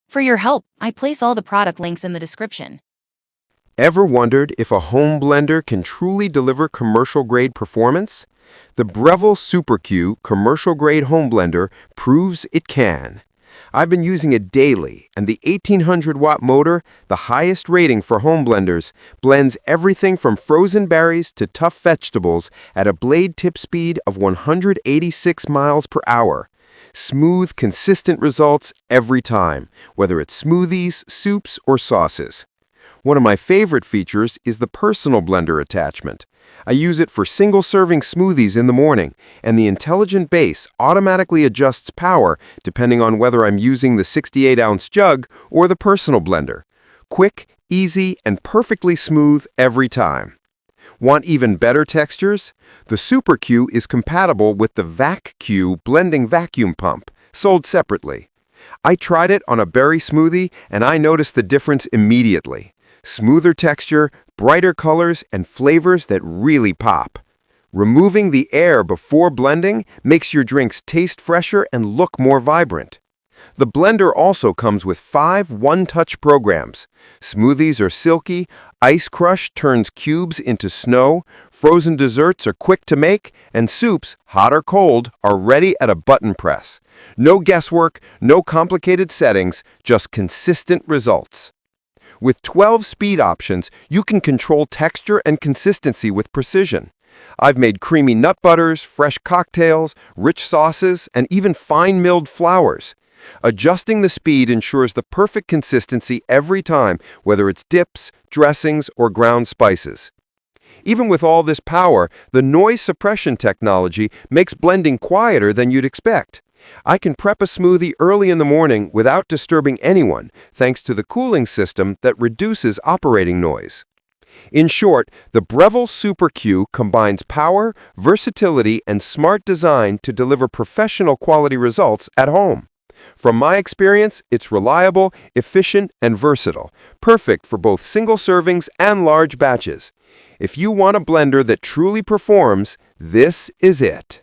For your help, I place all the product links in the description. Ever wondered if a home blender can truly deliver commercial-grade performance? The Breville Super Q commercial-grade home blender proves it can. I've been using it daily, and the 1800-watt motor, the highest rating for home blenders, blends everything from frozen berries to tough vegetables at a blade tip speed of 186 miles per hour. Smooth, consistent results every time, whether it's smoothies, soups, or sauces. One of my favorite features is the personal blender attachment. I use it for single-serving smoothies in the morning, and the intelligent base automatically adjusts power depending on whether I'm using the 68-ounce jug or the personal blender. Quick, easy, and perfectly smooth every time. Want even better textures? The Super Q is compatible with the Vac Q blending vacuum pump, sold separately. I tried it on a berry smoothie, and I noticed the difference immediately. Smoother texture, brighter colors, and flavors that really pop. Removing the air before blending makes your drinks taste fresher and look more vibrant. The blender also comes with 5 one-touch programs. Smoothies are silky, ice crush turns cubes into snow, frozen desserts are quick to make, and soups, hot or cold, are ready at a button press. No guesswork, no complicated settings, just consistent results. With 12 speed options, you can control texture and consistency with precision. I've made creamy nut butters, fresh cocktails, rich sauces, and even fine-milled flours. Adjusting the speed ensures the perfect consistency every time, whether it's dips, dressings, or ground spices. Even with all this power, the noise suppression technology makes blending quieter than you'd expect. I can prep a smoothie early in the morning without disturbing anyone, thanks to the cooling system that reduces operating noise. In short, the Breville Super Q combines power, versatility, and smart design to deliver professional quality results at home. From my experience, it's reliable, efficient, and versatile, perfect for both single servings and large batches. If you want a blender that truly performs, this is it.